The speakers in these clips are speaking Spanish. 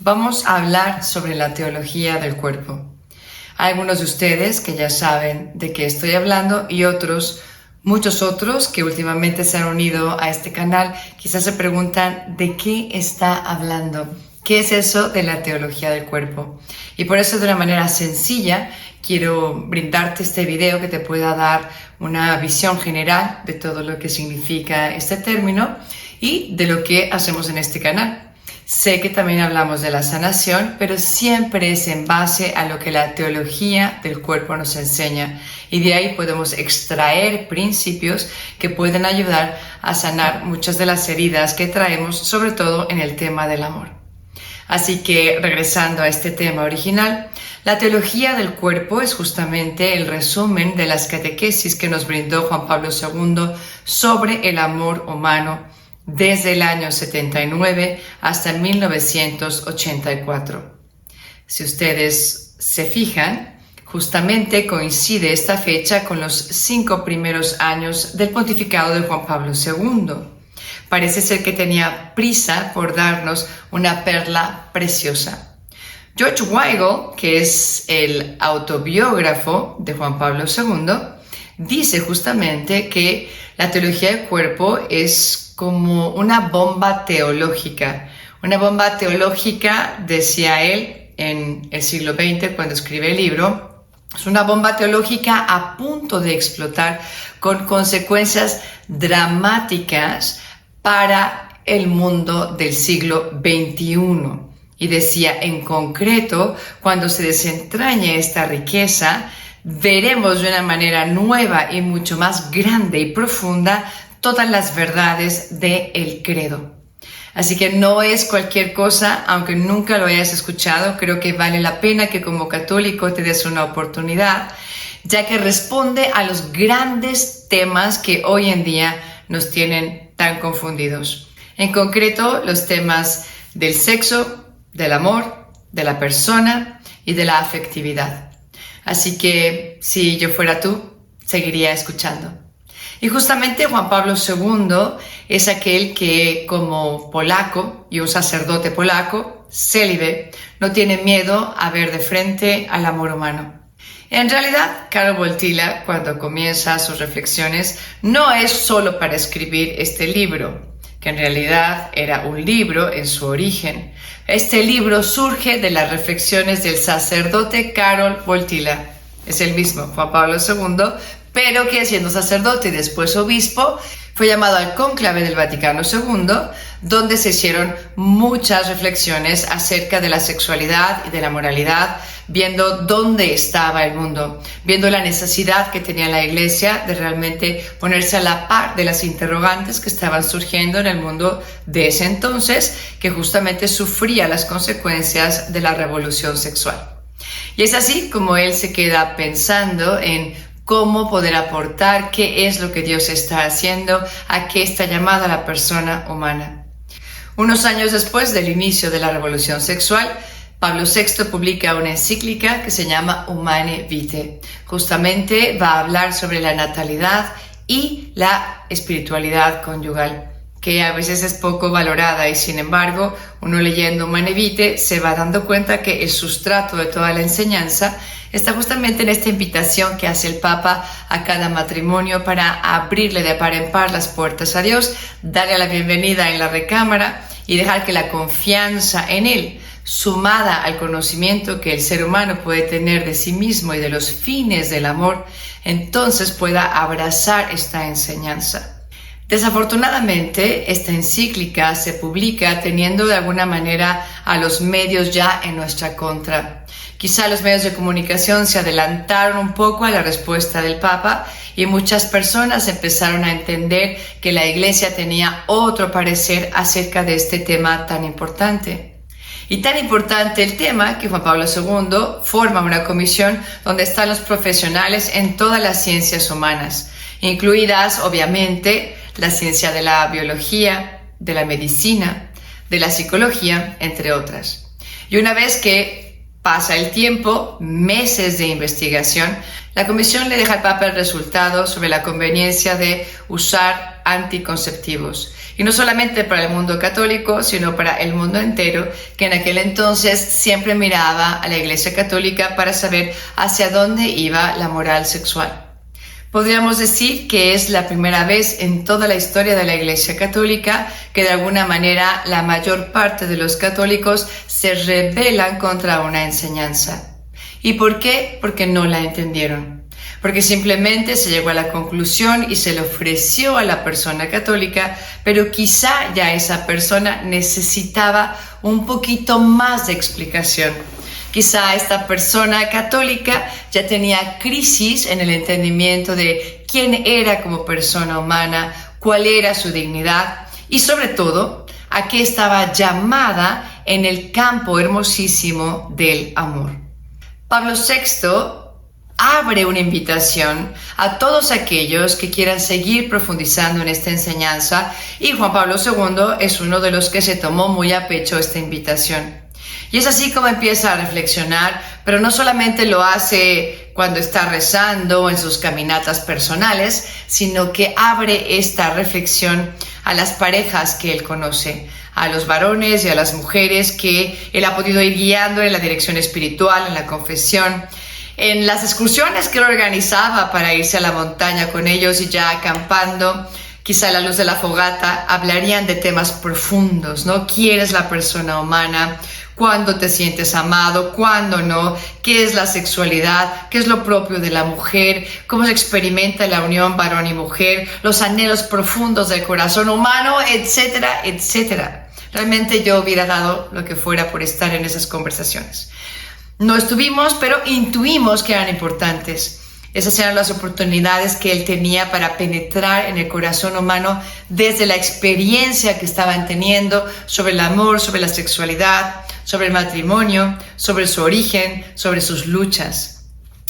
Vamos a hablar sobre la teología del cuerpo. Hay algunos de ustedes que ya saben de qué estoy hablando y muchos otros que últimamente se han unido a este canal, quizás se preguntan de qué está hablando. ¿Qué es eso de la teología del cuerpo? Y por eso de una manera sencilla quiero brindarte este video que te pueda dar una visión general de todo lo que significa este término y de lo que hacemos en este canal. Sé que también hablamos de la sanación, pero siempre es en base a lo que la teología del cuerpo nos enseña. Y de ahí podemos extraer principios que pueden ayudar a sanar muchas de las heridas que traemos, sobre todo en el tema del amor. Así que, regresando a este tema original, la teología del cuerpo es justamente el resumen de las catequesis que nos brindó Juan Pablo II sobre el amor humano desde el año 79 hasta 1984. Si ustedes se fijan, justamente coincide esta fecha con los 5 primeros años del pontificado de Juan Pablo II. Parece ser que tenía prisa por darnos una perla preciosa. George Weigel, que es el autobiógrafo de Juan Pablo II, dice justamente que la teología del cuerpo es como una bomba teológica. Una bomba teológica, decía él en el siglo XX cuando escribe el libro, es una bomba teológica a punto de explotar con consecuencias dramáticas para el mundo del siglo XXI. Y decía, en concreto, cuando se desentrañe esta riqueza, veremos de una manera nueva y mucho más grande y profunda todas las verdades del credo. Así que no es cualquier cosa, aunque nunca lo hayas escuchado, creo que vale la pena que como católico te des una oportunidad, ya que responde a los grandes temas que hoy en día nos tienen tan confundidos. En concreto, los temas del sexo, del amor, de la persona y de la afectividad. Así que, si yo fuera tú, seguiría escuchando. Y justamente Juan Pablo II es aquel que, como polaco y un sacerdote polaco, célibe, no tiene miedo a ver de frente al amor humano. En realidad, Karol Wojtyla, cuando comienza sus reflexiones, no es solo para escribir este libro, que en realidad era un libro en su origen. Este libro surge de las reflexiones del sacerdote Karol Wojtyla. Es el mismo Juan Pablo II, pero que siendo sacerdote y después obispo, fue llamado al cónclave del Vaticano II, donde se hicieron muchas reflexiones acerca de la sexualidad y de la moralidad, viendo dónde estaba el mundo, viendo la necesidad que tenía la Iglesia de realmente ponerse a la par de las interrogantes que estaban surgiendo en el mundo de ese entonces, que justamente sufría las consecuencias de la revolución sexual. Y es así como él se queda pensando en cómo poder aportar, qué es lo que Dios está haciendo, a qué está llamada la persona humana. Unos años después del inicio de la revolución sexual, Pablo VI publica una encíclica que se llama Humanae Vitae. Justamente va a hablar sobre la natalidad y la espiritualidad conyugal, que a veces es poco valorada y sin embargo, uno leyendo Humanae Vitae se va dando cuenta que el sustrato de toda la enseñanza está justamente en esta invitación que hace el Papa a cada matrimonio para abrirle de par en par las puertas a Dios, darle la bienvenida en la recámara y dejar que la confianza en Él, sumada al conocimiento que el ser humano puede tener de sí mismo y de los fines del amor, entonces pueda abrazar esta enseñanza. Desafortunadamente, esta encíclica se publica teniendo de alguna manera a los medios ya en nuestra contra. Quizá los medios de comunicación se adelantaron un poco a la respuesta del Papa y muchas personas empezaron a entender que la Iglesia tenía otro parecer acerca de este tema tan importante. Y tan importante el tema que Juan Pablo II forma una comisión donde están los profesionales en todas las ciencias humanas, incluidas obviamente la ciencia de la biología, de la medicina, de la psicología, entre otras. Y una vez que Pasa el tiempo, meses de investigación, la comisión le deja al Papa el resultado sobre la conveniencia de usar anticonceptivos. Y no solamente para el mundo católico, sino para el mundo entero, que en aquel entonces siempre miraba a la Iglesia Católica para saber hacia dónde iba la moral sexual. Podríamos decir que es la primera vez en toda la historia de la Iglesia Católica que de alguna manera la mayor parte de los católicos se rebelan contra una enseñanza. ¿Y por qué? Porque no la entendieron. Porque simplemente se llegó a la conclusión y se le ofreció a la persona católica, pero quizá ya esa persona necesitaba un poquito más de explicación. Quizá esta persona católica ya tenía crisis en el entendimiento de quién era como persona humana, cuál era su dignidad y sobre todo a qué estaba llamada en el campo hermosísimo del amor. Pablo VI abre una invitación a todos aquellos que quieran seguir profundizando en esta enseñanza y Juan Pablo II es uno de los que se tomó muy a pecho esta invitación. Y es así como empieza a reflexionar, pero no solamente lo hace cuando está rezando o en sus caminatas personales, sino que abre esta reflexión a las parejas que él conoce, a los varones y a las mujeres que él ha podido ir guiando en la dirección espiritual, en la confesión, en las excursiones que él organizaba para irse a la montaña con ellos y ya acampando. Quizá a la luz de la fogata hablarían de temas profundos, ¿no? ¿Quién es la persona humana? ¿Cuándo te sientes amado? ¿Cuándo no? ¿Qué es la sexualidad? ¿Qué es lo propio de la mujer? ¿Cómo se experimenta la unión varón y mujer? Los anhelos profundos del corazón humano, etcétera, etcétera. Realmente yo hubiera dado lo que fuera por estar en esas conversaciones. No estuvimos, pero intuimos que eran importantes. Esas eran las oportunidades que él tenía para penetrar en el corazón humano desde la experiencia que estaban teniendo sobre el amor, sobre la sexualidad, sobre el matrimonio, sobre su origen, sobre sus luchas.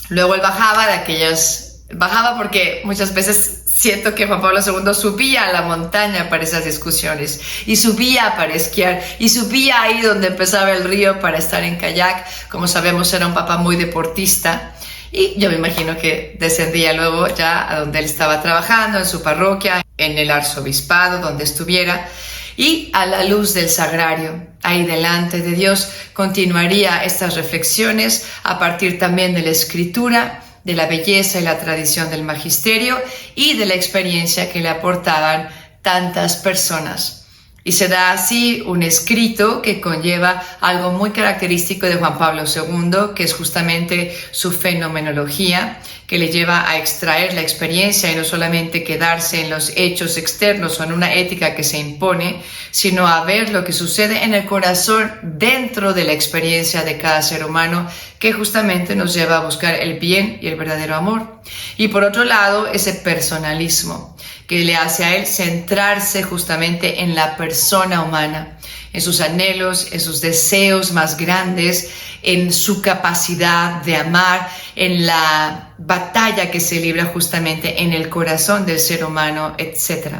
Luego él bajaba porque muchas veces siento que Juan Pablo II subía a la montaña para esas discusiones y subía para esquiar y subía ahí donde empezaba el río para estar en kayak. Como sabemos, era un papa muy deportista. Y yo me imagino que descendía luego ya a donde él estaba trabajando, en su parroquia, en el arzobispado, donde estuviera, y a la luz del sagrario, ahí delante de Dios, continuaría estas reflexiones a partir también de la escritura, de la belleza y la tradición del magisterio y de la experiencia que le aportaban tantas personas. Y se da así un escrito que conlleva algo muy característico de Juan Pablo II, que es justamente su fenomenología, que le lleva a extraer la experiencia y no solamente quedarse en los hechos externos o en una ética que se impone, sino a ver lo que sucede en el corazón dentro de la experiencia de cada ser humano, que justamente nos lleva a buscar el bien y el verdadero amor. Y por otro lado, ese personalismo que le hace a él centrarse justamente en la persona humana, en sus anhelos, en sus deseos más grandes, en su capacidad de amar, en la batalla que se libra justamente en el corazón del ser humano, etc.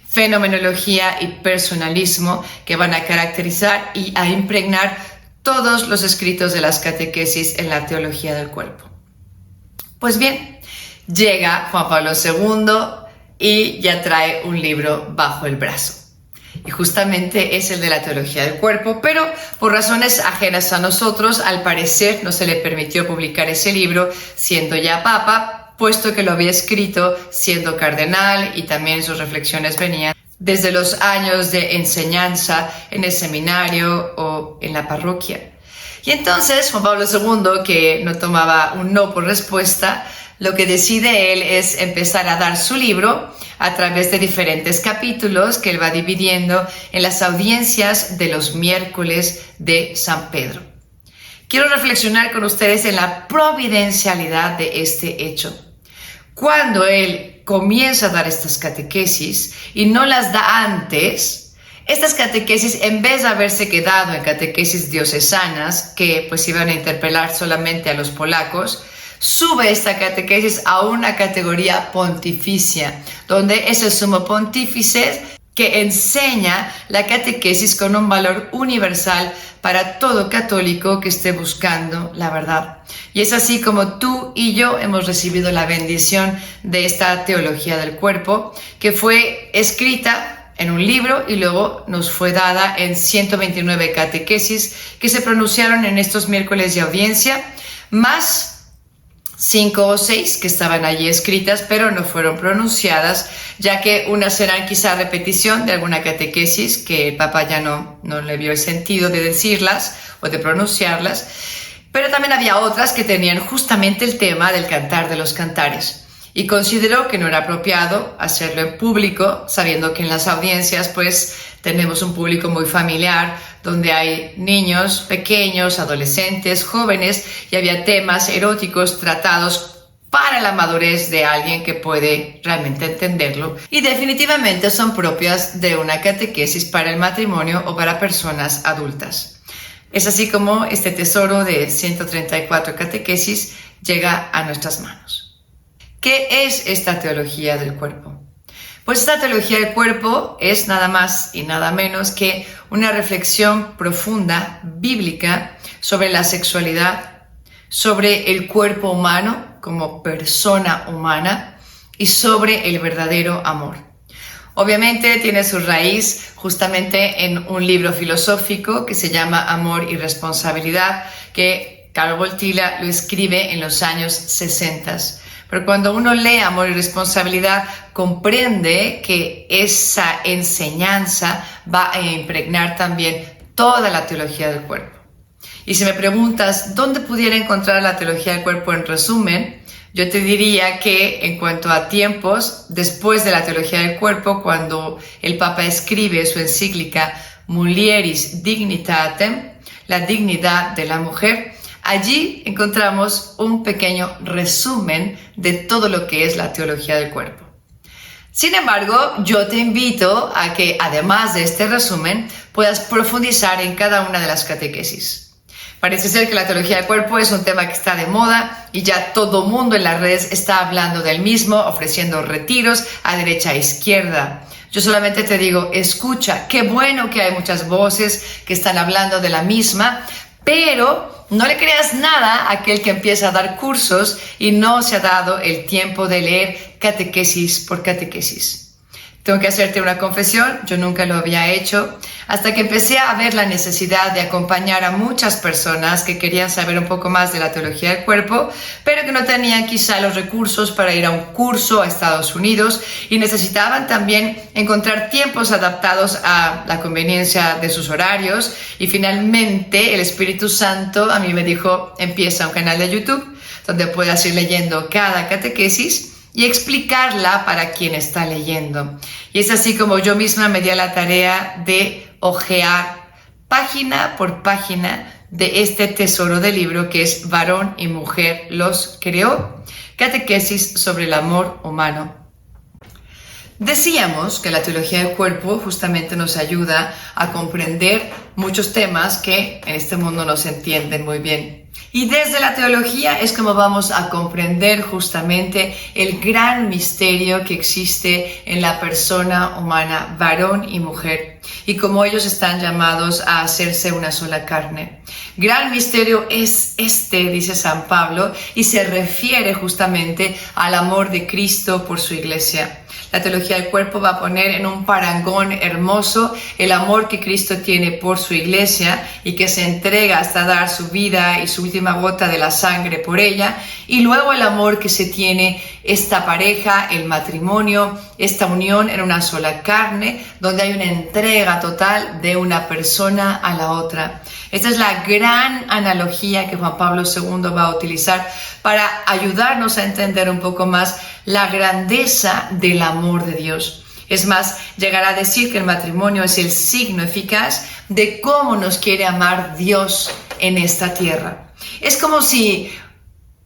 Fenomenología y personalismo que van a caracterizar y a impregnar todos los escritos de las catequesis en la teología del cuerpo. Pues bien, llega Juan Pablo II y ya trae un libro bajo el brazo. Y justamente es el de la teología del cuerpo, pero por razones ajenas a nosotros, al parecer no se le permitió publicar ese libro siendo ya papa, puesto que lo había escrito siendo cardenal y también sus reflexiones venían desde los años de enseñanza en el seminario o en la parroquia. Y entonces Juan Pablo II, que no tomaba un no por respuesta, lo que decide él es empezar a dar su libro a través de diferentes capítulos que él va dividiendo en las audiencias de los miércoles de San Pedro. Quiero reflexionar con ustedes en la providencialidad de este hecho. Cuando él comienza a dar estas catequesis y no las da antes, estas catequesis, en vez de haberse quedado en catequesis diocesanas, que pues iban a interpelar solamente a los polacos, sube esta catequesis a una categoría pontificia, donde es el sumo pontífice que enseña la catequesis con un valor universal para todo católico que esté buscando la verdad. Y es así como tú y yo hemos recibido la bendición de esta teología del cuerpo, que fue escrita en un libro y luego nos fue dada en 129 catequesis que se pronunciaron en estos miércoles de audiencia, más 5 o 6 que estaban allí escritas pero no fueron pronunciadas, ya que unas serán quizá repetición de alguna catequesis que el Papa ya no le vio el sentido de decirlas o de pronunciarlas, pero también había otras que tenían justamente el tema del cantar de los cantares. Y consideró que no era apropiado hacerlo en público, sabiendo que en las audiencias pues tenemos un público muy familiar, donde hay niños pequeños, adolescentes, jóvenes, y había temas eróticos tratados para la madurez de alguien que puede realmente entenderlo. Y definitivamente son propias de una catequesis para el matrimonio o para personas adultas. Es así como este tesoro de 134 catequesis llega a nuestras manos. ¿Qué es esta teología del cuerpo? Pues esta teología del cuerpo es nada más y nada menos que una reflexión profunda, bíblica, sobre la sexualidad, sobre el cuerpo humano como persona humana y sobre el verdadero amor. Obviamente tiene su raíz justamente en un libro filosófico que se llama Amor y Responsabilidad, que Karol Wojtyla lo escribe en los años 60. Pero cuando uno lee Amor y Responsabilidad, comprende que esa enseñanza va a impregnar también toda la teología del cuerpo. Y si me preguntas dónde pudiera encontrar la teología del cuerpo en resumen, yo te diría que en cuanto a tiempos, después de la teología del cuerpo, cuando el Papa escribe su encíclica Mulieris Dignitatem, la dignidad de la mujer, allí encontramos un pequeño resumen de todo lo que es la teología del cuerpo. Sin embargo, yo te invito a que, además de este resumen, puedas profundizar en cada una de las catequesis. Parece ser que la teología del cuerpo es un tema que está de moda y ya todo mundo en las redes está hablando del mismo, ofreciendo retiros a derecha e izquierda. Yo solamente te digo, escucha, qué bueno que hay muchas voces que están hablando de la misma, pero no le creas nada a aquel que empieza a dar cursos y no se ha dado el tiempo de leer catequesis por catequesis. Tengo que hacerte una confesión, yo nunca lo había hecho, hasta que empecé a ver la necesidad de acompañar a muchas personas que querían saber un poco más de la teología del cuerpo, pero que no tenían quizá los recursos para ir a un curso a Estados Unidos y necesitaban también encontrar tiempos adaptados a la conveniencia de sus horarios. Y finalmente el Espíritu Santo a mí me dijo, empieza un canal de YouTube donde puedas ir leyendo cada catequesis y explicarla para quien está leyendo. Y es así como yo misma me di a la tarea de hojear página por página de este tesoro de libro que es Varón y Mujer los creó, catequesis sobre el amor humano. Decíamos que la teología del cuerpo justamente nos ayuda a comprender muchos temas que en este mundo no se entienden muy bien. Y desde la teología es como vamos a comprender justamente el gran misterio que existe en la persona humana, varón y mujer, y cómo ellos están llamados a hacerse una sola carne. Gran misterio es este, dice San Pablo, y se refiere justamente al amor de Cristo por su iglesia. La teología del cuerpo va a poner en un parangón hermoso el amor que Cristo tiene por su iglesia y que se entrega hasta dar su vida y su última gota de la sangre por ella, y luego el amor que se tiene esta pareja, el matrimonio, esta unión en una sola carne, donde hay una entrega total de una persona a la otra. Esta es la gran analogía que Juan Pablo II va a utilizar para ayudarnos a entender un poco más la grandeza del amor de Dios. Es más, llegará a decir que el matrimonio es el signo eficaz de cómo nos quiere amar Dios en esta tierra. Es como si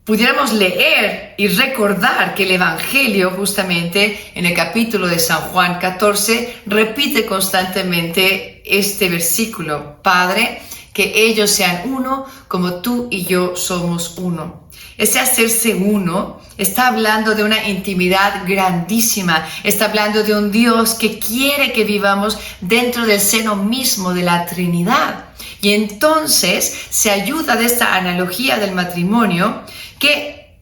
pudiéramos leer y recordar que el Evangelio, justamente en el capítulo de San Juan 14, repite constantemente este versículo: Padre, que ellos sean uno como tú y yo somos uno. Ese hacerse uno está hablando de una intimidad grandísima, está hablando de un Dios que quiere que vivamos dentro del seno mismo de la Trinidad. Y entonces se ayuda de esta analogía del matrimonio que,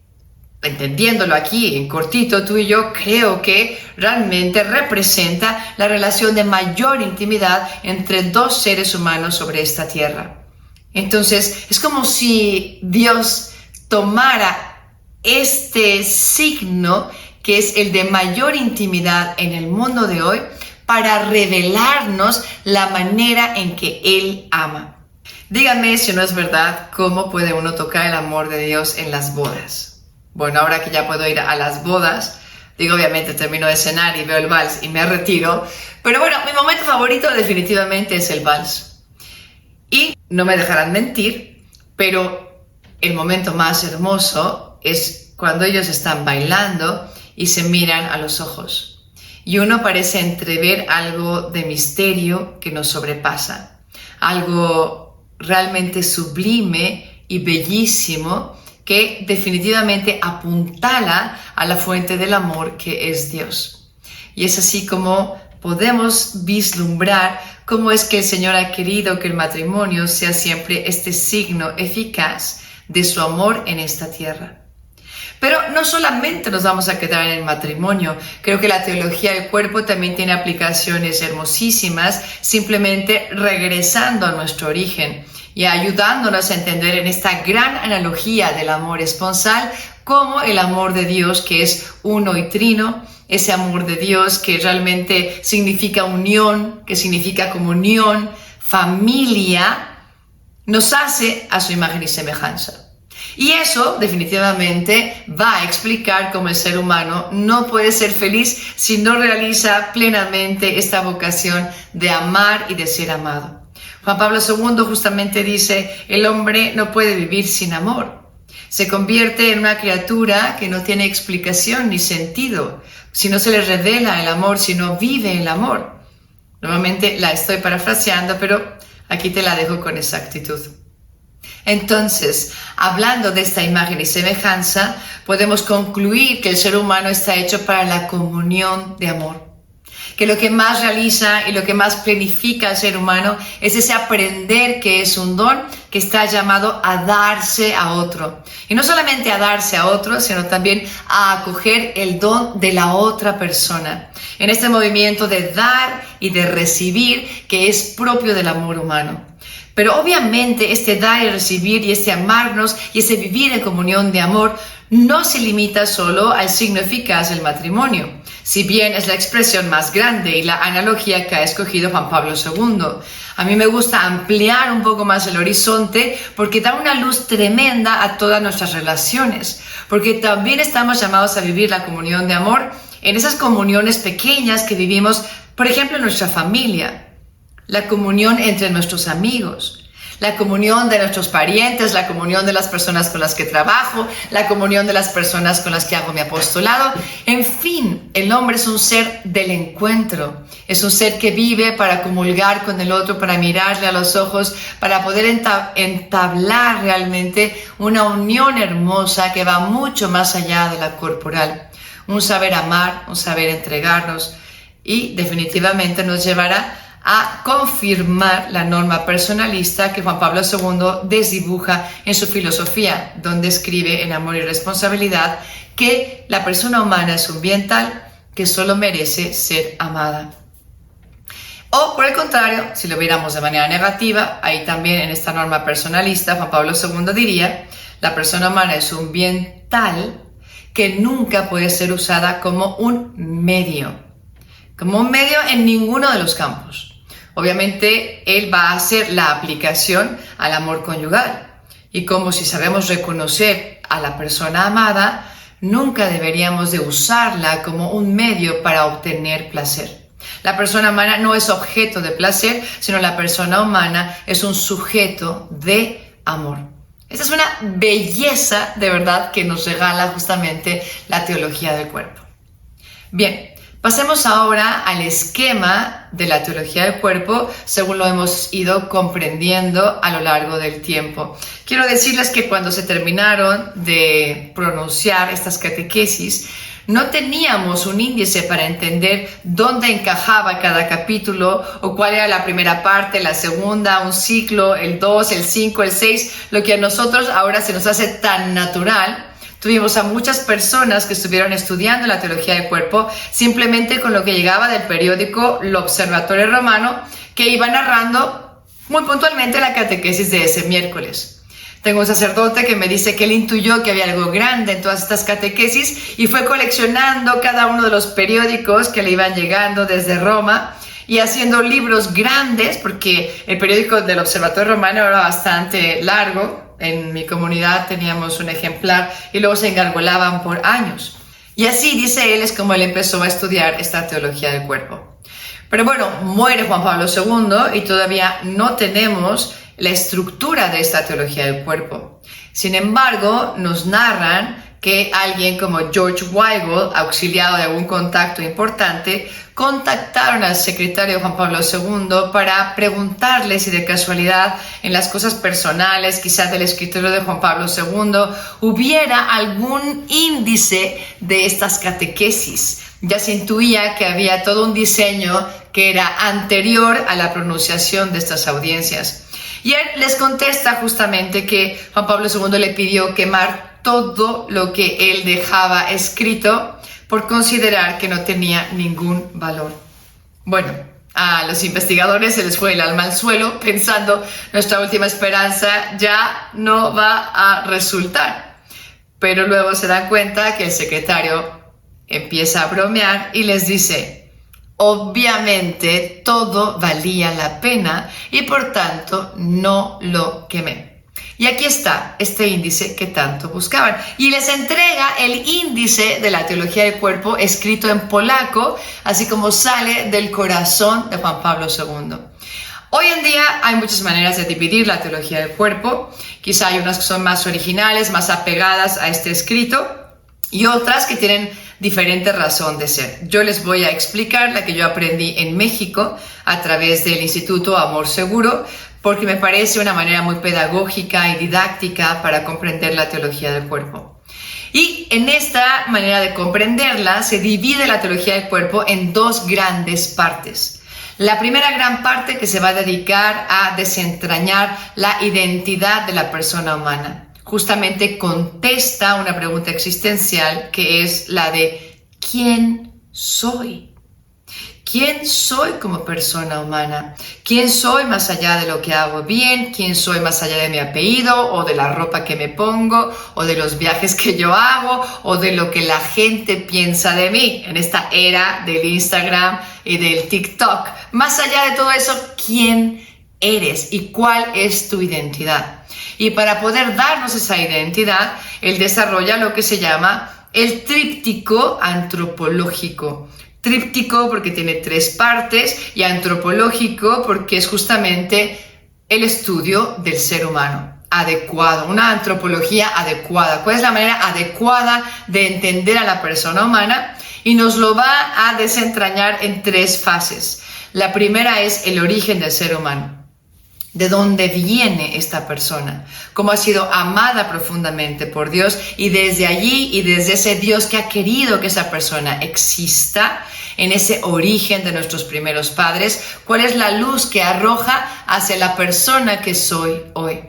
entendiéndolo aquí en cortito, tú y yo, creo que realmente representa la relación de mayor intimidad entre dos seres humanos sobre esta tierra. Entonces es como si Dios tomara este signo que es el de mayor intimidad en el mundo de hoy para revelarnos la manera en que Él ama. Díganme si no es verdad, ¿cómo puede uno tocar el amor de Dios en las bodas? Bueno, ahora que ya puedo ir a las bodas, digo, obviamente termino de cenar y veo el vals y me retiro, pero bueno, mi momento favorito definitivamente es el vals. Y no me dejarán mentir, pero el momento más hermoso es cuando ellos están bailando y se miran a los ojos. Y uno parece entrever algo de misterio que nos sobrepasa. Algo realmente sublime y bellísimo que definitivamente apuntala a la fuente del amor que es Dios. Y es así como podemos vislumbrar cómo es que el Señor ha querido que el matrimonio sea siempre este signo eficaz de su amor en esta tierra. Pero no solamente nos vamos a quedar en el matrimonio, creo que la teología del cuerpo también tiene aplicaciones hermosísimas, simplemente regresando a nuestro origen y ayudándonos a entender en esta gran analogía del amor esponsal como el amor de Dios que es uno y trino, ese amor de Dios que realmente significa unión, que significa comunión, familia, nos hace a su imagen y semejanza. Y eso definitivamente va a explicar cómo el ser humano no puede ser feliz si no realiza plenamente esta vocación de amar y de ser amado. Juan Pablo II justamente dice, el hombre no puede vivir sin amor. Se convierte en una criatura que no tiene explicación ni sentido si no se le revela el amor, si no vive el amor. Nuevamente la estoy parafraseando, pero aquí te la dejo con exactitud. Entonces, hablando de esta imagen y semejanza, podemos concluir que el ser humano está hecho para la comunión de amor. Que lo que más realiza y lo que más planifica al ser humano es ese aprender que es un don que está llamado a darse a otro. Y no solamente a darse a otro, sino también a acoger el don de la otra persona. En este movimiento de dar y de recibir que es propio del amor humano. Pero obviamente este dar y recibir y este amarnos y ese vivir en comunión de amor no se limita solo al signo eficaz del matrimonio, si bien es la expresión más grande y la analogía que ha escogido Juan Pablo II. A mí me gusta ampliar un poco más el horizonte porque da una luz tremenda a todas nuestras relaciones, porque también estamos llamados a vivir la comunión de amor en esas comuniones pequeñas que vivimos, por ejemplo, en nuestra familia. La comunión entre nuestros amigos, la comunión de nuestros parientes, la comunión de las personas con las que trabajo, la comunión de las personas con las que hago mi apostolado. En fin, el hombre es un ser del encuentro, es un ser que vive para comulgar con el otro, para mirarle a los ojos, para poder entablar realmente una unión hermosa que va mucho más allá de la corporal. Un saber amar, un saber entregarnos y definitivamente nos llevará a confirmar la norma personalista que Juan Pablo II desdibuja en su filosofía, donde escribe en Amor y Responsabilidad que la persona humana es un bien tal que solo merece ser amada. O por el contrario, si lo viéramos de manera negativa, ahí también en esta norma personalista Juan Pablo II diría, la persona humana es un bien tal que nunca puede ser usada como un medio en ninguno de los campos. Obviamente, él va a hacer la aplicación al amor conyugal. Y como si sabemos reconocer a la persona amada, nunca deberíamos de usarla como un medio para obtener placer. La persona humana no es objeto de placer, sino la persona humana es un sujeto de amor. Esta es una belleza de verdad que nos regala justamente la teología del cuerpo. Bien, Pasemos ahora al esquema de la teología del cuerpo según lo hemos ido comprendiendo a lo largo del tiempo. Quiero decirles que cuando se terminaron de pronunciar estas catequesis, no teníamos un índice para entender dónde encajaba cada capítulo o cuál era la primera parte, la segunda, un ciclo, el 2, el 5, el 6, lo que a nosotros ahora se nos hace tan natural. Tuvimos a muchas personas que estuvieron estudiando la teología del cuerpo simplemente con lo que llegaba del periódico Lo Observatore Romano, que iba narrando muy puntualmente la catequesis de ese miércoles. Tengo un sacerdote que me dice que él intuyó que había algo grande en todas estas catequesis y fue coleccionando cada uno de los periódicos que le iban llegando desde Roma y haciendo libros grandes, porque el periódico del Observatorio Romano era bastante largo. En mi comunidad teníamos un ejemplar y luego se engargolaban por años. Y así, dice él, es como él empezó a estudiar esta teología del cuerpo. Pero bueno, muere Juan Pablo II y todavía no tenemos la estructura de esta teología del cuerpo. Sin embargo, nos narran que alguien como George Weigel, auxiliado de algún contacto importante, contactaron al secretario de Juan Pablo II para preguntarle si de casualidad en las cosas personales, quizás del escritorio de Juan Pablo II, hubiera algún índice de estas catequesis. Ya se intuía que había todo un diseño que era anterior a la pronunciación de estas audiencias. Y él les contesta justamente que Juan Pablo II le pidió quemar todo lo que él dejaba escrito por considerar que no tenía ningún valor. Bueno, a los investigadores se les fue el alma al suelo pensando nuestra última esperanza ya no va a resultar. Pero luego se dan cuenta que el secretario empieza a bromear y les dice: obviamente todo valía la pena y por tanto no lo quemé. Y aquí está este índice que tanto buscaban. Y les entrega el índice de la teología del cuerpo escrito en polaco, así como sale del corazón de Juan Pablo II. Hoy en día hay muchas maneras de dividir la teología del cuerpo. Quizá hay unas que son más originales, más apegadas a este escrito, y otras que tienen diferente razón de ser. Yo les voy a explicar la que yo aprendí en México a través del Instituto Amor Seguro, porque me parece una manera muy pedagógica y didáctica para comprender la teología del cuerpo. Y en esta manera de comprenderla se divide la teología del cuerpo en dos grandes partes. La primera gran parte que se va a dedicar a desentrañar la identidad de la persona humana. Justamente contesta una pregunta existencial que es la de ¿quién soy? ¿Quién soy como persona humana? ¿Quién soy más allá de lo que hago bien? ¿Quién soy más allá de mi apellido o de la ropa que me pongo o de los viajes que yo hago o de lo que la gente piensa de mí en esta era del Instagram y del TikTok? Más allá de todo eso, ¿quién eres y cuál es tu identidad? Y para poder darnos esa identidad, él desarrolla lo que se llama el tríptico antropológico. Tríptico porque tiene tres partes y antropológico porque es justamente el estudio del ser humano adecuado, una antropología adecuada. ¿Cuál es la manera adecuada de entender a la persona humana? Y nos lo va a desentrañar en tres fases. La primera es el origen del ser humano. ¿De dónde viene esta persona? ¿Cómo ha sido amada profundamente por Dios? Y desde allí y desde ese Dios que ha querido que esa persona exista, en ese origen de nuestros primeros padres, ¿cuál es la luz que arroja hacia la persona que soy hoy?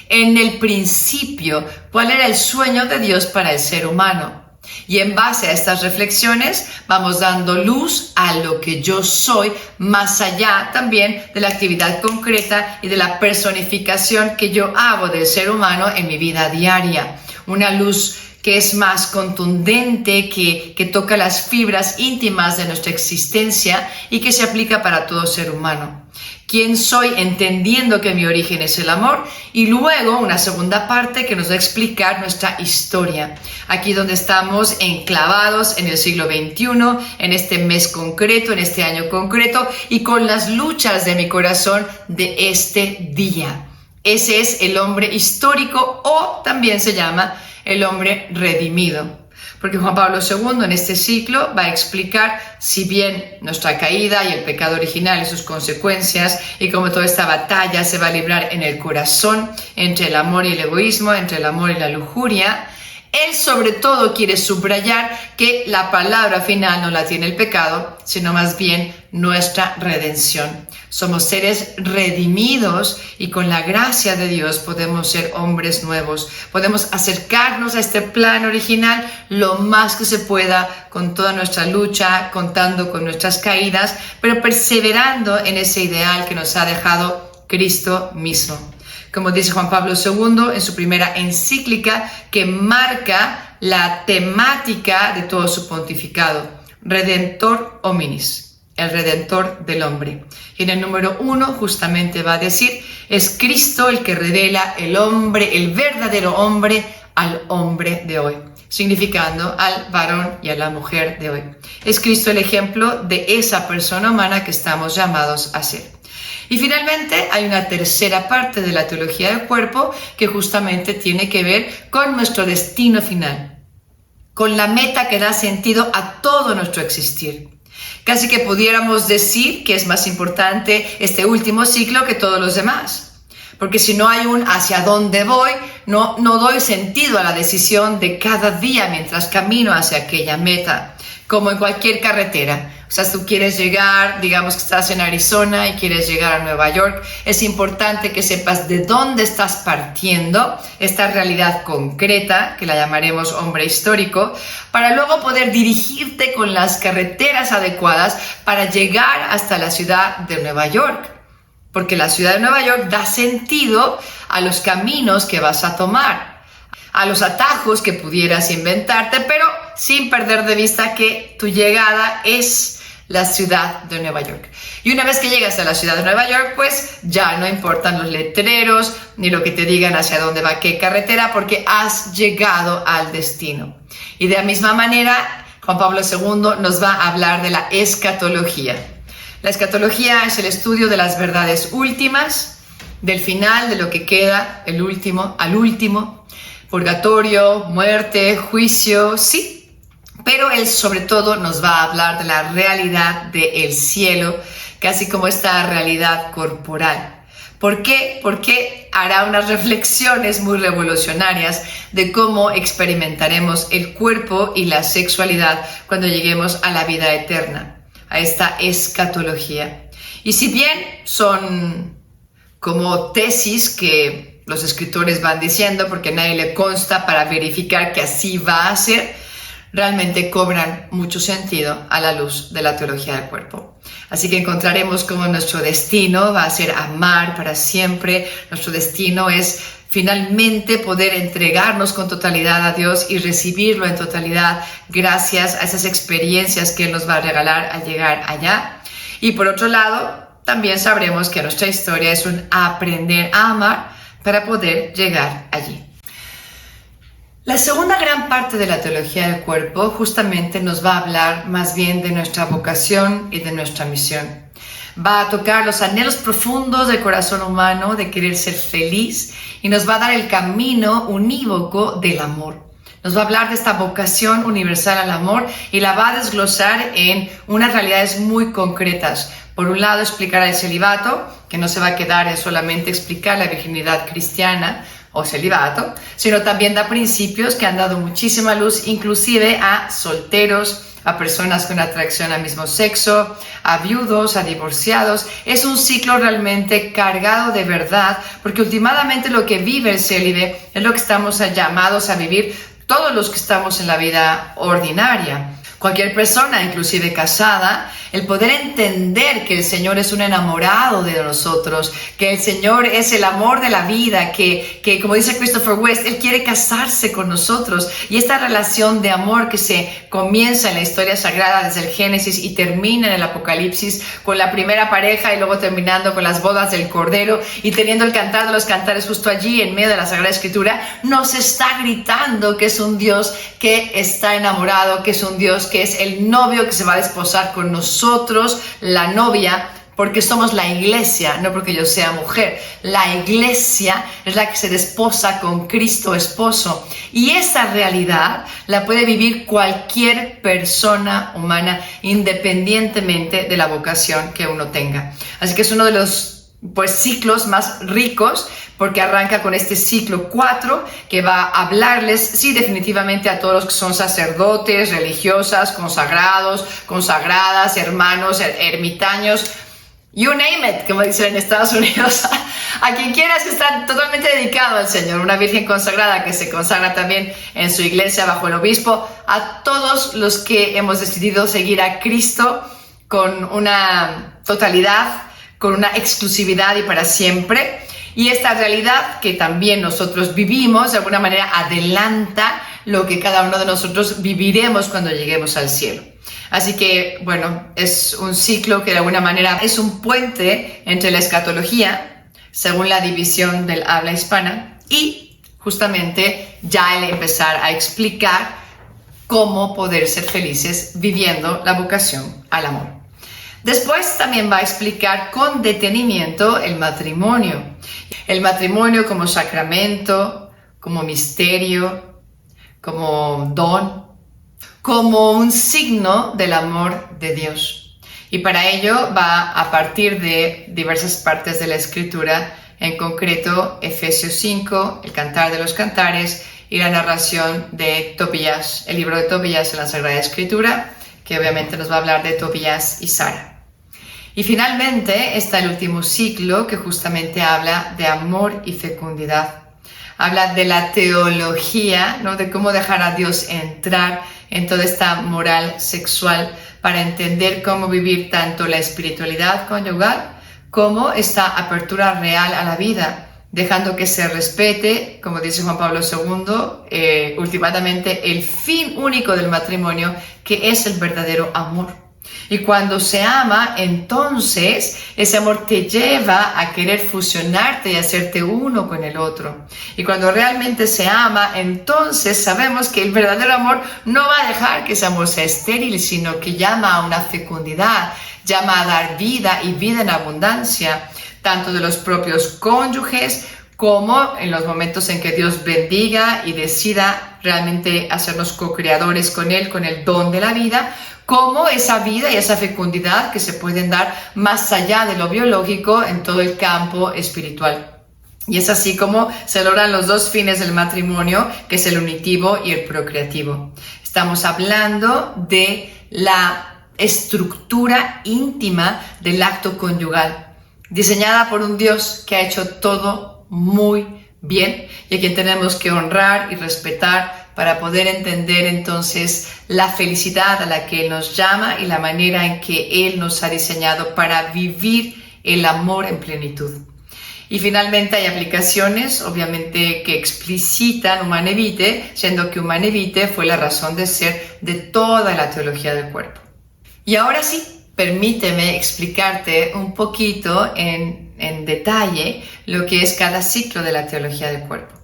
En el principio, ¿cuál era el sueño de Dios para el ser humano? Y en base a estas reflexiones vamos dando luz a lo que yo soy, más allá también de la actividad concreta y de la personificación que yo hago del ser humano en mi vida diaria. Una luz que es más contundente, que toca las fibras íntimas de nuestra existencia y que se aplica para todo ser humano. ¿Quién soy? Entendiendo que mi origen es el amor. Y luego una segunda parte que nos va a explicar nuestra historia. Aquí donde estamos enclavados en el siglo XXI, en este mes concreto, en este año concreto y con las luchas de mi corazón de este día. Ese es el hombre histórico o también se llama el hombre redimido. Porque Juan Pablo II en este ciclo va a explicar, si bien nuestra caída y el pecado original y sus consecuencias, y cómo toda esta batalla se va a librar en el corazón, entre el amor y el egoísmo, entre el amor y la lujuria, él sobre todo quiere subrayar que la palabra final no la tiene el pecado, sino más bien nuestra redención. Somos seres redimidos y con la gracia de Dios podemos ser hombres nuevos. Podemos acercarnos a este plan original lo más que se pueda con toda nuestra lucha, contando con nuestras caídas, pero perseverando en ese ideal que nos ha dejado Cristo mismo. Como dice Juan Pablo II en su primera encíclica, que marca la temática de todo su pontificado, Redentor hominis, el Redentor del hombre. Y en el número 1 justamente va a decir, es Cristo el que revela el hombre, el verdadero hombre, al hombre de hoy, significando al varón y a la mujer de hoy. Es Cristo el ejemplo de esa persona humana que estamos llamados a ser. Y finalmente hay una tercera parte de la teología del cuerpo que justamente tiene que ver con nuestro destino final, con la meta que da sentido a todo nuestro existir. Casi que pudiéramos decir que es más importante este último ciclo que todos los demás, porque si no hay un hacia dónde voy, no doy sentido a la decisión de cada día mientras camino hacia aquella meta, como en cualquier carretera. O sea, si tú quieres llegar, digamos que estás en Arizona y quieres llegar a Nueva York, es importante que sepas de dónde estás partiendo, esta realidad concreta, que la llamaremos hombre histórico, para luego poder dirigirte con las carreteras adecuadas para llegar hasta la ciudad de Nueva York. Porque la ciudad de Nueva York da sentido a los caminos que vas a tomar, a los atajos que pudieras inventarte, pero sin perder de vista que tu llegada es la ciudad de Nueva York. Y una vez que llegas a la ciudad de Nueva York, pues ya no importan los letreros ni lo que te digan hacia dónde va qué carretera, porque has llegado al destino. Y de la misma manera, Juan Pablo II nos va a hablar de la escatología. La escatología es el estudio de las verdades últimas, del final, de lo que queda, al último, purgatorio, muerte, juicio, sí. Pero él sobre todo nos va a hablar de la realidad del cielo, casi como esta realidad corporal. ¿Por qué? Porque hará unas reflexiones muy revolucionarias de cómo experimentaremos el cuerpo y la sexualidad cuando lleguemos a la vida eterna, a esta escatología. Y si bien son como tesis que los escritores van diciendo, porque a nadie le consta para verificar que así va a ser, realmente cobran mucho sentido a la luz de la teología del cuerpo. Así que encontraremos como nuestro destino va a ser amar para siempre. Nuestro destino es finalmente poder entregarnos con totalidad a Dios y recibirlo en totalidad gracias a esas experiencias que Él nos va a regalar al llegar allá. Y por otro lado, también sabremos que nuestra historia es un aprender a amar para poder llegar allí. La segunda gran parte de la teología del cuerpo justamente nos va a hablar más bien de nuestra vocación y de nuestra misión. Va a tocar los anhelos profundos del corazón humano de querer ser feliz y nos va a dar el camino unívoco del amor. Nos va a hablar de esta vocación universal al amor y la va a desglosar en unas realidades muy concretas. Por un lado, explicará el celibato, que no se va a quedar en solamente explicar la virginidad cristiana o celibato, sino también da principios que han dado muchísima luz, inclusive a solteros, a personas con atracción al mismo sexo, a viudos, a divorciados. Es un ciclo realmente cargado de verdad, porque últimamente lo que vive el célibe es lo que estamos llamados a vivir todos los que estamos en la vida ordinaria. Cualquier persona, inclusive casada, el poder entender que el Señor es un enamorado de nosotros, que el Señor es el amor de la vida, que como dice Christopher West, Él quiere casarse con nosotros. Y esta relación de amor que se comienza en la historia sagrada desde el Génesis y termina en el Apocalipsis con la primera pareja y luego terminando con las bodas del Cordero y teniendo el cantar de los cantares justo allí en medio de la Sagrada Escritura, nos está gritando que es un Dios que está enamorado, que es un Dios que es el novio que se va a desposar con nosotros, la novia, porque somos la iglesia, no porque yo sea mujer. La iglesia es la que se desposa con Cristo esposo. Y esa realidad la puede vivir cualquier persona humana, independientemente de la vocación que uno tenga. Así que es uno de los ciclos más ricos, porque arranca con este ciclo 4 que va a hablarles, sí, definitivamente a todos los que son sacerdotes, religiosas, consagrados, consagradas, hermanos, ermitaños, you name it, como dicen en Estados Unidos, a quien quieras estar totalmente dedicado al Señor, una virgen consagrada que se consagra también en su iglesia bajo el obispo, a todos los que hemos decidido seguir a Cristo con una totalidad, con una exclusividad y para siempre. Y esta realidad que también nosotros vivimos, de alguna manera adelanta lo que cada uno de nosotros viviremos cuando lleguemos al cielo. Así que, bueno, es un ciclo que de alguna manera es un puente entre la escatología, según la división del habla hispana, y justamente ya el empezar a explicar cómo poder ser felices viviendo la vocación al amor. Después también va a explicar con detenimiento el matrimonio. El matrimonio como sacramento, como misterio, como don, como un signo del amor de Dios. Y para ello va a partir de diversas partes de la Escritura, en concreto Efesios 5, el Cantar de los Cantares y la narración de Tobías, el libro de Tobías en la Sagrada Escritura, que obviamente nos va a hablar de Tobías y Sara. Y finalmente está el último ciclo que justamente habla de amor y fecundidad. Habla de la teología, ¿no? De cómo dejar a Dios entrar en toda esta moral sexual para entender cómo vivir tanto la espiritualidad conyugal como esta apertura real a la vida, dejando que se respete, como dice Juan Pablo II, últimamente el fin único del matrimonio, que es el verdadero amor. Y cuando se ama, entonces ese amor te lleva a querer fusionarte y hacerte uno con el otro. Y cuando realmente se ama, entonces sabemos que el verdadero amor no va a dejar que ese amor sea estéril, sino que llama a una fecundidad, llama a dar vida y vida en abundancia, tanto de los propios cónyuges como en los momentos en que Dios bendiga y decida realmente hacernos co-creadores con Él, con el don de la vida, como esa vida y esa fecundidad que se pueden dar más allá de lo biológico en todo el campo espiritual. Y es así como se logran los dos fines del matrimonio, que es el unitivo y el procreativo. Estamos hablando de la estructura íntima del acto conyugal, diseñada por un Dios que ha hecho todo muy bien y a quien tenemos que honrar y respetar para poder entender entonces la felicidad a la que Él nos llama y la manera en que Él nos ha diseñado para vivir el amor en plenitud. Y finalmente hay aplicaciones, obviamente, que explicitan Humanae Vitae, siendo que Humanae Vitae fue la razón de ser de toda la teología del cuerpo. Y ahora sí, permíteme explicarte un poquito en detalle lo que es cada ciclo de la teología del cuerpo.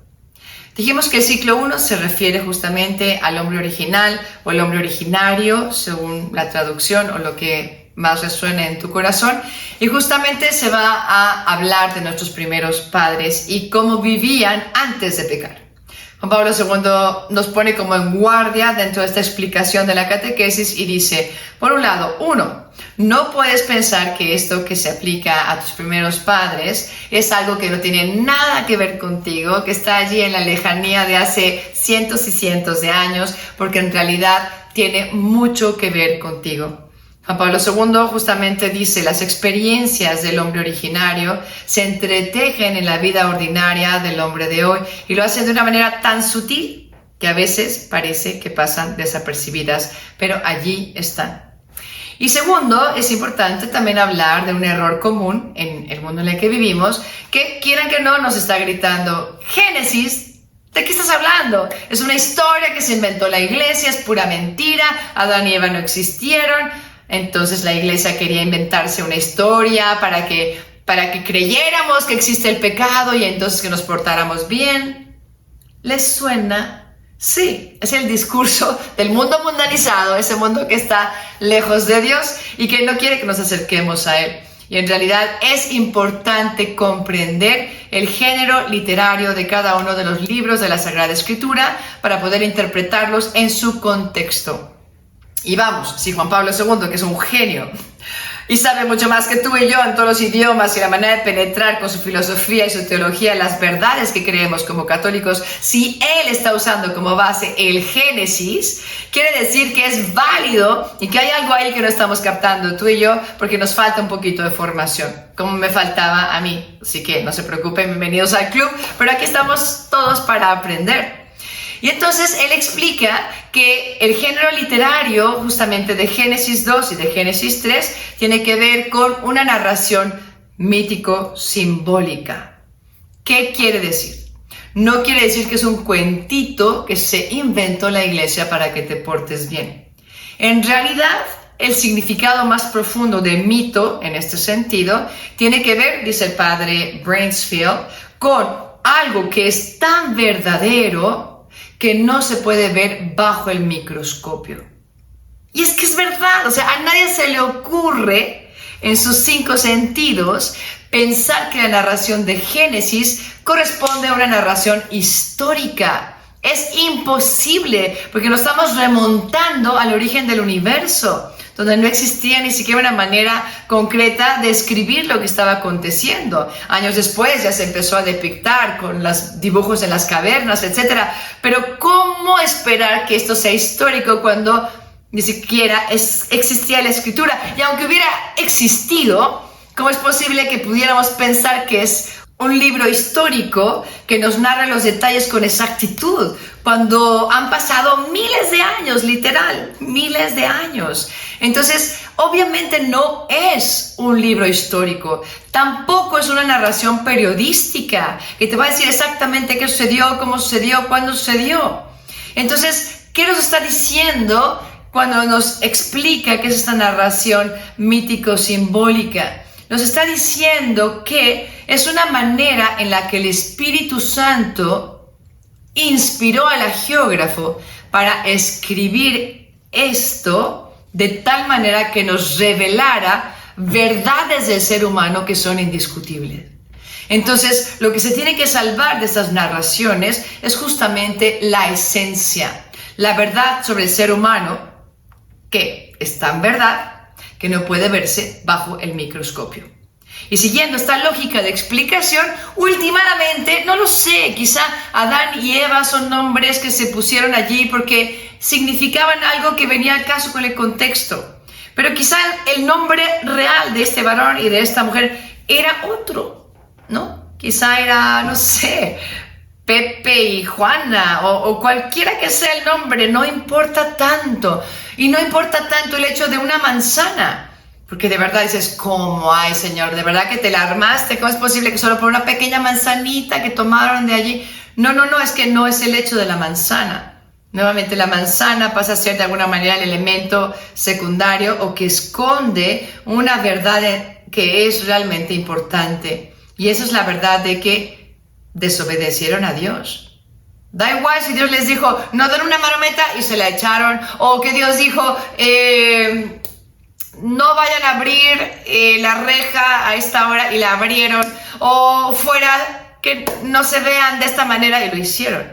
Dijimos que el ciclo 1 se refiere justamente al hombre original o el hombre originario, según la traducción o lo que más resuene en tu corazón, y justamente se va a hablar de nuestros primeros padres y cómo vivían antes de pecar. Juan Pablo II nos pone como en guardia dentro de esta explicación de la catequesis y dice, por un lado, 1, no puedes pensar que esto que se aplica a tus primeros padres es algo que no tiene nada que ver contigo, que está allí en la lejanía de hace cientos y cientos de años, porque en realidad tiene mucho que ver contigo. Juan Pablo II justamente dice, las experiencias del hombre originario se entretejen en la vida ordinaria del hombre de hoy y lo hacen de una manera tan sutil que a veces parece que pasan desapercibidas, pero allí están. Y segundo, es importante también hablar de un error común en el mundo en el que vivimos, que quieran que no nos está gritando, Génesis, ¿de qué estás hablando? Es una historia que se inventó la iglesia, es pura mentira, Adán y Eva no existieron. Entonces la iglesia quería inventarse una historia para que creyéramos que existe el pecado y entonces que nos portáramos bien. ¿Les suena? Sí, es el discurso del mundo mundanizado, ese mundo que está lejos de Dios y que no quiere que nos acerquemos a Él. Y en realidad es importante comprender el género literario de cada uno de los libros de la Sagrada Escritura para poder interpretarlos en su contexto. Y vamos, si Juan Pablo II, que es un genio y sabe mucho más que tú y yo en todos los idiomas y la manera de penetrar con su filosofía y su teología las verdades que creemos como católicos, si él está usando como base el Génesis, quiere decir que es válido y que hay algo ahí que no estamos captando tú y yo porque nos falta un poquito de formación, como me faltaba a mí. Así que no se preocupen, bienvenidos al club, pero aquí estamos todos para aprender. Y entonces él explica que el género literario justamente de Génesis 2 y de Génesis 3 tiene que ver con una narración mítico-simbólica. ¿Qué quiere decir? No quiere decir que es un cuentito que se inventó la iglesia para que te portes bien. En realidad, el significado más profundo de mito, en este sentido, tiene que ver, dice el padre Bransfield, con algo que es tan verdadero que no se puede ver bajo el microscopio. Y es que es verdad, o sea, a nadie se le ocurre en sus 5 sentidos pensar que la narración de Génesis corresponde a una narración histórica. Es imposible, porque nos estamos remontando al origen del universo, donde no existía ni siquiera una manera concreta de escribir lo que estaba aconteciendo. Años después ya se empezó a depictar con los dibujos en las cavernas, etc. Pero ¿cómo esperar que esto sea histórico cuando ni siquiera existía la escritura? Y aunque hubiera existido, ¿cómo es posible que pudiéramos pensar que es un libro histórico que nos narra los detalles con exactitud, cuando han pasado miles de años, literal, miles de años? Entonces, obviamente no es un libro histórico, tampoco es una narración periodística que te va a decir exactamente qué sucedió, cómo sucedió, cuándo sucedió. Entonces, ¿qué nos está diciendo cuando nos explica qué es esta narración mítico-simbólica? Nos está diciendo que es una manera en la que el Espíritu Santo inspiró al geógrafo para escribir esto de tal manera que nos revelara verdades del ser humano que son indiscutibles. Entonces, lo que se tiene que salvar de estas narraciones es justamente la esencia, la verdad sobre el ser humano, que es tan verdad que no puede verse bajo el microscopio. Y siguiendo esta lógica de explicación, últimamente, no lo sé, quizá Adán y Eva son nombres que se pusieron allí porque significaban algo que venía al caso con el contexto. Pero quizá el nombre real de este varón y de esta mujer era otro, ¿no? Quizá era, no sé, Pepe y Juana o cualquiera que sea el nombre, no importa tanto. Y no importa tanto el hecho de una manzana, porque de verdad dices, ¿cómo? Ay, Señor, ¿de verdad que te la armaste? ¿Cómo es posible que solo por una pequeña manzanita que tomaron de allí? No, es que no es el hecho de la manzana. Nuevamente, la manzana pasa a ser de alguna manera el elemento secundario o que esconde una verdad que es realmente importante. Y esa es la verdad de que desobedecieron a Dios. Da igual si Dios les dijo, no den una marometa y se la echaron, o que Dios dijo, no vayan a abrir la reja a esta hora y la abrieron, o fuera que no se vean de esta manera y lo hicieron.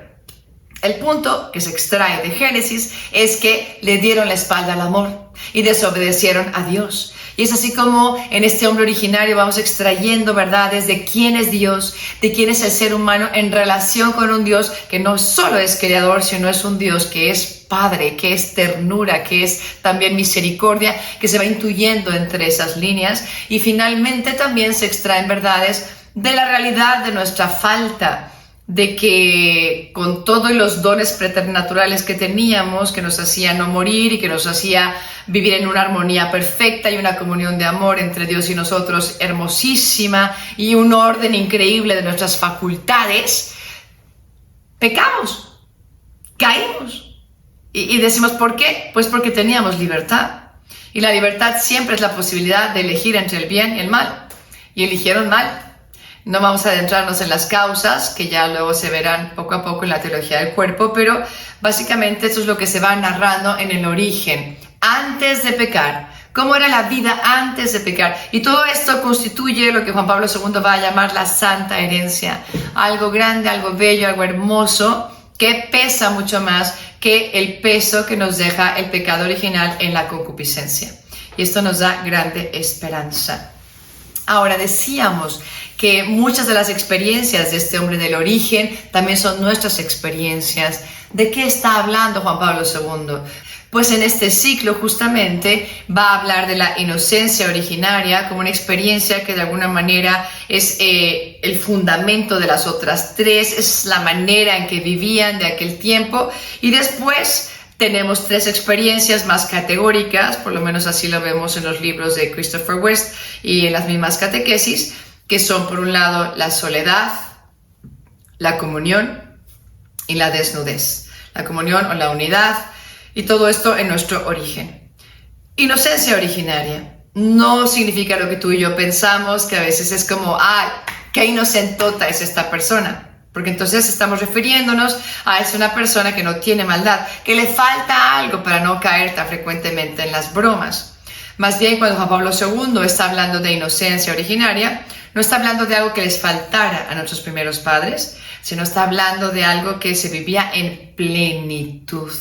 El punto que se extrae de Génesis es que le dieron la espalda al amor y desobedecieron a Dios. Y es así como en este hombre originario vamos extrayendo verdades de quién es Dios, de quién es el ser humano en relación con un Dios que no solo es creador, sino es un Dios que es Padre, que es ternura, que es también misericordia, que se va intuyendo entre esas líneas. Y finalmente también se extraen verdades de la realidad de nuestra falta, de que con todos los dones preternaturales que teníamos, que nos hacía no morir y que nos hacía vivir en una armonía perfecta y una comunión de amor entre Dios y nosotros hermosísima y un orden increíble de nuestras facultades, pecamos, caímos. Y decimos, ¿por qué? Pues porque teníamos libertad. Y la libertad siempre es la posibilidad de elegir entre el bien y el mal. Y eligieron mal. No vamos a adentrarnos en las causas, que ya luego se verán poco a poco en la teología del cuerpo, pero básicamente esto es lo que se va narrando en el origen. Antes de pecar, cómo era la vida antes de pecar. Y todo esto constituye lo que Juan Pablo II va a llamar la santa herencia, algo grande, algo bello, algo hermoso, que pesa mucho más que el peso que nos deja el pecado original en la concupiscencia. Y esto nos da grande esperanza. Ahora, decíamos que muchas de las experiencias de este hombre del origen también son nuestras experiencias. ¿De qué está hablando Juan Pablo II? Pues en este ciclo justamente va a hablar de la inocencia originaria como una experiencia que de alguna manera es el fundamento de las otras tres, es la manera en que vivían de aquel tiempo. Y después tenemos tres experiencias más categóricas, por lo menos así lo vemos en los libros de Christopher West y en las mismas catequesis, que son por un lado la soledad, la comunión y la desnudez. La comunión o la unidad, y todo esto en nuestro origen. Inocencia originaria no significa lo que tú y yo pensamos, que a veces es como, ¡ay, qué inocentota es esta persona! Porque entonces estamos refiriéndonos a es una persona que no tiene maldad, que le falta algo para no caer tan frecuentemente en las bromas. Más bien, cuando Juan Pablo II está hablando de inocencia originaria, no está hablando de algo que les faltara a nuestros primeros padres, sino está hablando de algo que se vivía en plenitud,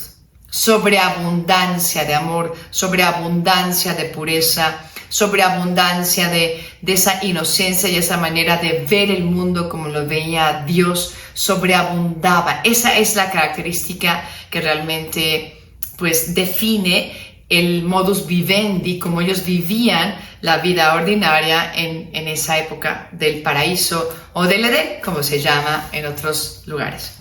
sobreabundancia de amor, sobreabundancia de pureza, sobreabundancia de esa inocencia y esa manera de ver el mundo como lo veía Dios, sobreabundaba. Esa es la característica que realmente pues define el modus vivendi, como ellos vivían la vida ordinaria en esa época del paraíso o del Edén, como se llama en otros lugares.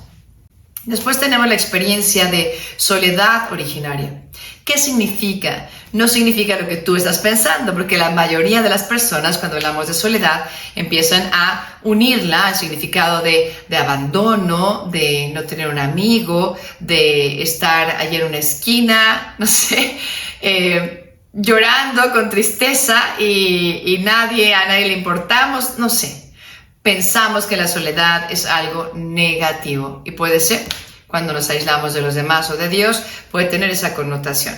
Después tenemos la experiencia de soledad originaria. ¿Qué significa? No significa lo que tú estás pensando, porque la mayoría de las personas, cuando hablamos de soledad, empiezan a unirla al significado de abandono, de no tener un amigo, de estar allí en una esquina, no sé, llorando con tristeza y a nadie le importamos, no sé. Pensamos que la soledad es algo negativo y puede ser, cuando nos aislamos de los demás o de Dios, puede tener esa connotación.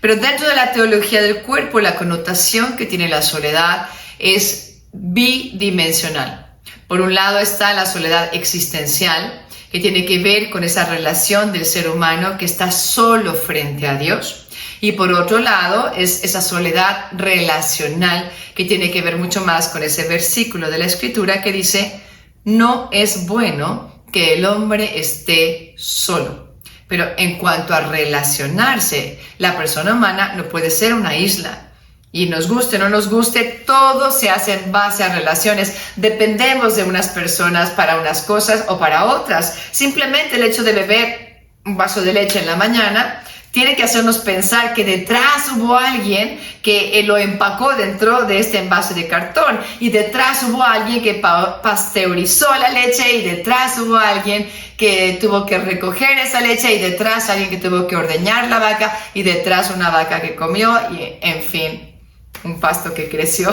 Pero dentro de la teología del cuerpo, la connotación que tiene la soledad es bidimensional. Por un lado está la soledad existencial, que tiene que ver con esa relación del ser humano que está solo frente a Dios. Y por otro lado es esa soledad relacional que tiene que ver mucho más con ese versículo de la Escritura que dice: no es bueno que el hombre esté solo. Pero en cuanto a relacionarse, la persona humana no puede ser una isla. Y nos guste o no nos guste, todo se hace en base a relaciones. Dependemos de unas personas para unas cosas o para otras. Simplemente el hecho de beber un vaso de leche en la mañana tiene que hacernos pensar que detrás hubo alguien que lo empacó dentro de este envase de cartón, y detrás hubo alguien que pasteurizó la leche, y detrás hubo alguien que tuvo que recoger esa leche, y detrás alguien que tuvo que ordeñar la vaca, y detrás una vaca que comió, y en fin, un pasto que creció.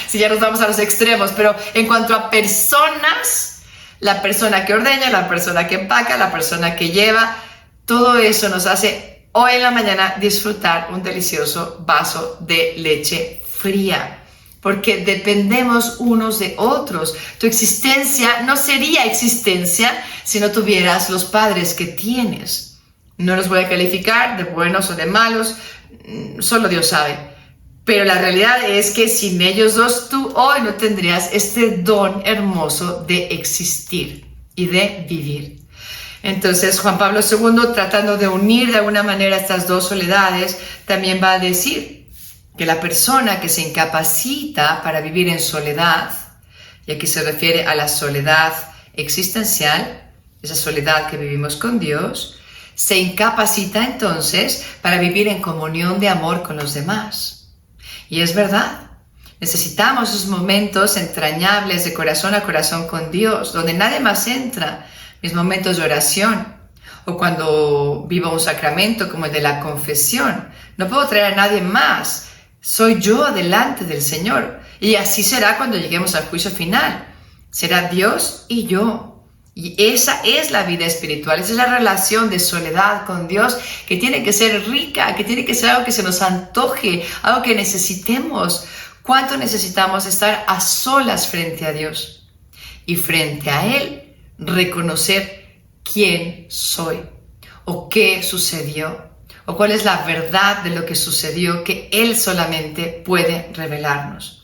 Si ya nos vamos a los extremos, pero en cuanto a personas, la persona que ordeña, la persona que empaca, la persona que lleva, todo eso nos hace hoy en la mañana disfrutar un delicioso vaso de leche fría, porque dependemos unos de otros. Tu existencia no sería existencia si no tuvieras los padres que tienes. No los voy a calificar de buenos o de malos, solo Dios sabe. Pero la realidad es que sin ellos dos tú hoy no tendrías este don hermoso de existir y de vivir. Entonces Juan Pablo II, tratando de unir de alguna manera estas dos soledades, también va a decir que la persona que se incapacita para vivir en soledad, y aquí se refiere a la soledad existencial, esa soledad que vivimos con Dios, se incapacita entonces para vivir en comunión de amor con los demás. Y es verdad, necesitamos esos momentos entrañables de corazón a corazón con Dios, donde nadie más entra. Mis momentos de oración, o cuando vivo un sacramento como el de la confesión. No puedo traer a nadie más. Soy yo delante del Señor. Y así será cuando lleguemos al juicio final. Será Dios y yo. Y esa es la vida espiritual, esa es la relación de soledad con Dios, que tiene que ser rica, que tiene que ser algo que se nos antoje, algo que necesitemos. ¿Cuánto necesitamos estar a solas frente a Dios? Y frente a Él, reconocer quién soy, o qué sucedió, o cuál es la verdad de lo que sucedió, que Él solamente puede revelarnos.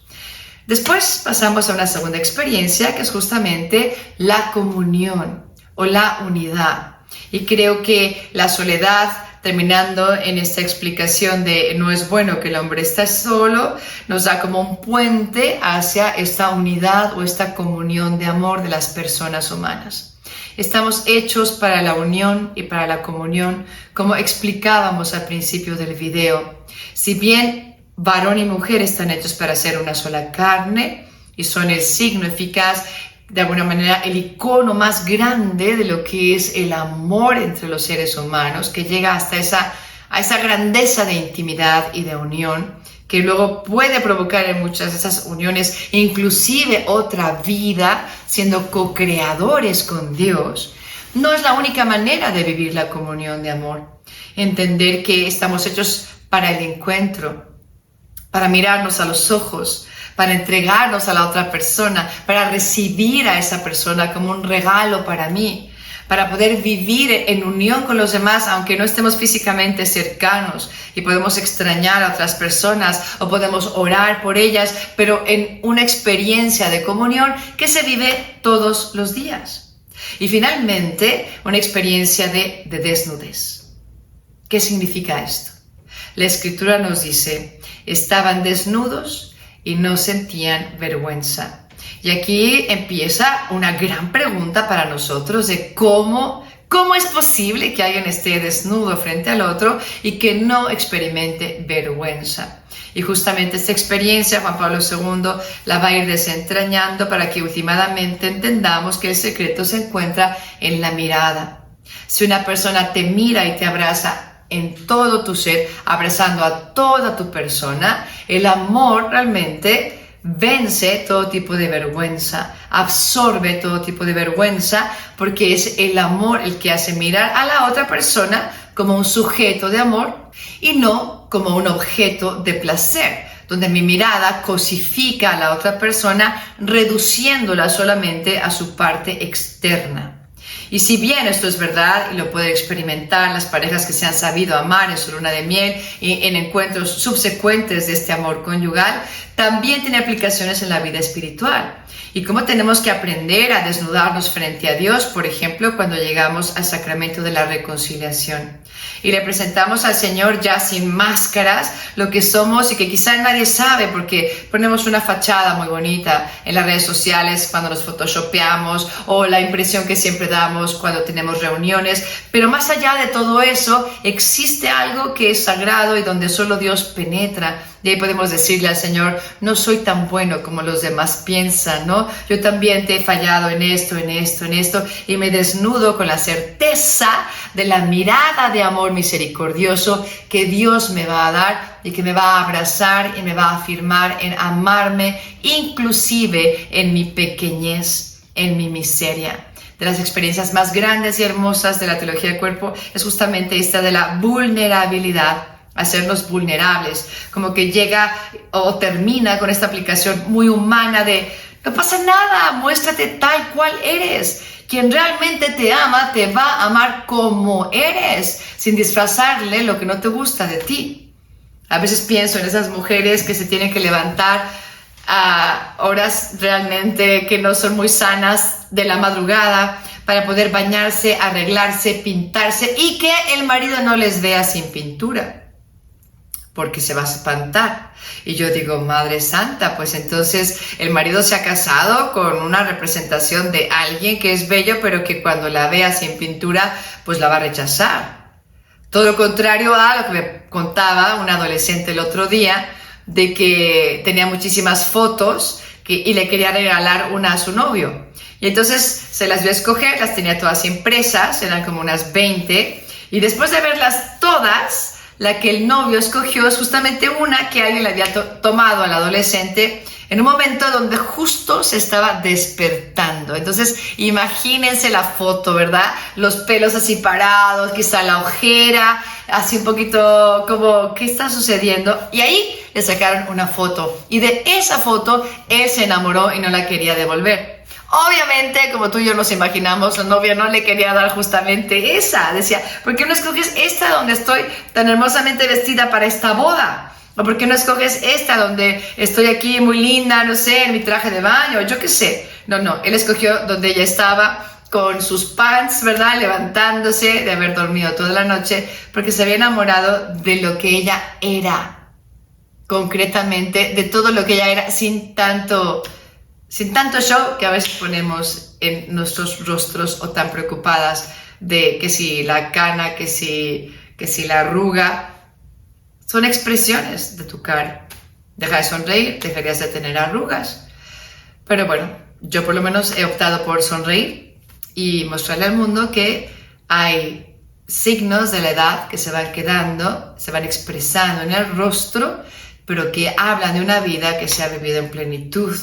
Después pasamos a una segunda experiencia, que es justamente la comunión o la unidad. Y creo que la soledad, terminando en esta explicación de no es bueno que el hombre esté solo, nos da como un puente hacia esta unidad o esta comunión de amor de las personas humanas. Estamos hechos para la unión y para la comunión, como explicábamos al principio del video. Si bien varón y mujer están hechos para ser una sola carne y son el signo eficaz, de alguna manera el icono más grande de lo que es el amor entre los seres humanos, que llega hasta esa grandeza de intimidad y de unión, que luego puede provocar en muchas de esas uniones inclusive otra vida, siendo co-creadores con Dios. No es la única manera de vivir la comunión de amor. Entender que estamos hechos para el encuentro, para mirarnos a los ojos, para entregarnos a la otra persona, para recibir a esa persona como un regalo para mí, para poder vivir en unión con los demás, aunque no estemos físicamente cercanos y podemos extrañar a otras personas o podemos orar por ellas, pero en una experiencia de comunión que se vive todos los días. Y finalmente, una experiencia de desnudez. ¿Qué significa esto? La Escritura nos dice: estaban desnudos y no sentían vergüenza. Y aquí empieza una gran pregunta para nosotros de cómo es posible que alguien esté desnudo frente al otro y que no experimente vergüenza. Y justamente esta experiencia Juan Pablo II la va a ir desentrañando para que últimamente entendamos que el secreto se encuentra en la mirada. Si una persona te mira y te abraza en todo tu ser, abrazando a toda tu persona, el amor realmente vence todo tipo de vergüenza, absorbe todo tipo de vergüenza, porque es el amor el que hace mirar a la otra persona como un sujeto de amor y no como un objeto de placer, donde mi mirada cosifica a la otra persona, reduciéndola solamente a su parte externa. Y si bien esto es verdad y lo pueden experimentar las parejas que se han sabido amar en su luna de miel y en encuentros subsecuentes de este amor conyugal, también tiene aplicaciones en la vida espiritual. Y cómo tenemos que aprender a desnudarnos frente a Dios, por ejemplo, cuando llegamos al sacramento de la reconciliación. Y le presentamos al Señor ya sin máscaras lo que somos y que quizá nadie sabe porque ponemos una fachada muy bonita en las redes sociales cuando nos photoshopeamos o la impresión que siempre damos cuando tenemos reuniones. Pero más allá de todo eso, existe algo que es sagrado y donde solo Dios penetra. Y ahí podemos decirle al Señor: no soy tan bueno como los demás piensan, ¿no? Yo también te he fallado en esto, y me desnudo con la certeza de la mirada de amor misericordioso que Dios me va a dar y que me va a abrazar y me va a afirmar en amarme, inclusive en mi pequeñez, en mi miseria. De las experiencias más grandes y hermosas de la teología del cuerpo es justamente esta de la vulnerabilidad, hacernos vulnerables, como que llega o termina con esta aplicación muy humana de no pasa nada, muéstrate tal cual eres. Quien realmente te ama te va a amar como eres, sin disfrazarle lo que no te gusta de ti. A veces pienso en esas mujeres que se tienen que levantar a horas realmente que no son muy sanas de la madrugada para poder bañarse, arreglarse, pintarse y que el marido no les vea sin pintura, porque se va a espantar. Y yo digo, Madre Santa, pues entonces el marido se ha casado con una representación de alguien que es bello, pero que cuando la vea sin pintura, pues la va a rechazar. Todo lo contrario a lo que me contaba un adolescente el otro día, de que tenía muchísimas fotos y le quería regalar una a su novio. Y entonces se las vio a escoger, las tenía todas impresas, eran como unas 20, y después de verlas todas, la que el novio escogió es justamente una que alguien le había tomado al adolescente en un momento donde justo se estaba despertando. Entonces, imagínense la foto, ¿verdad? Los pelos así parados, quizá la ojera, así un poquito como, ¿qué está sucediendo? Y ahí le sacaron una foto. Y de esa foto, él se enamoró y no la quería devolver. Obviamente, como tú y yo nos imaginamos, la novia no le quería dar justamente esa. Decía, ¿por qué no escoges esta donde estoy tan hermosamente vestida para esta boda? ¿O por qué no escoges esta donde estoy aquí muy linda, no sé, en mi traje de baño? Yo qué sé. No, él escogió donde ella estaba con sus pants, ¿verdad? Levantándose de haber dormido toda la noche porque se había enamorado de lo que ella era. Concretamente, de todo lo que ella era sin tanto show que a veces ponemos en nuestros rostros o tan preocupadas de que si la cana, que si la arruga. Son expresiones de tu cara. Deja de sonreír, dejarías de tener arrugas. Pero bueno, yo por lo menos he optado por sonreír y mostrarle al mundo que hay signos de la edad que se van quedando, se van expresando en el rostro, pero que hablan de una vida que se ha vivido en plenitud,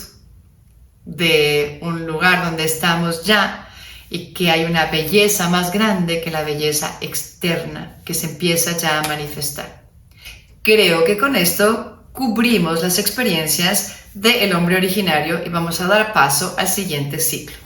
de un lugar donde estamos ya y que hay una belleza más grande que la belleza externa que se empieza ya a manifestar. Creo que con esto cubrimos las experiencias del hombre originario y vamos a dar paso al siguiente ciclo.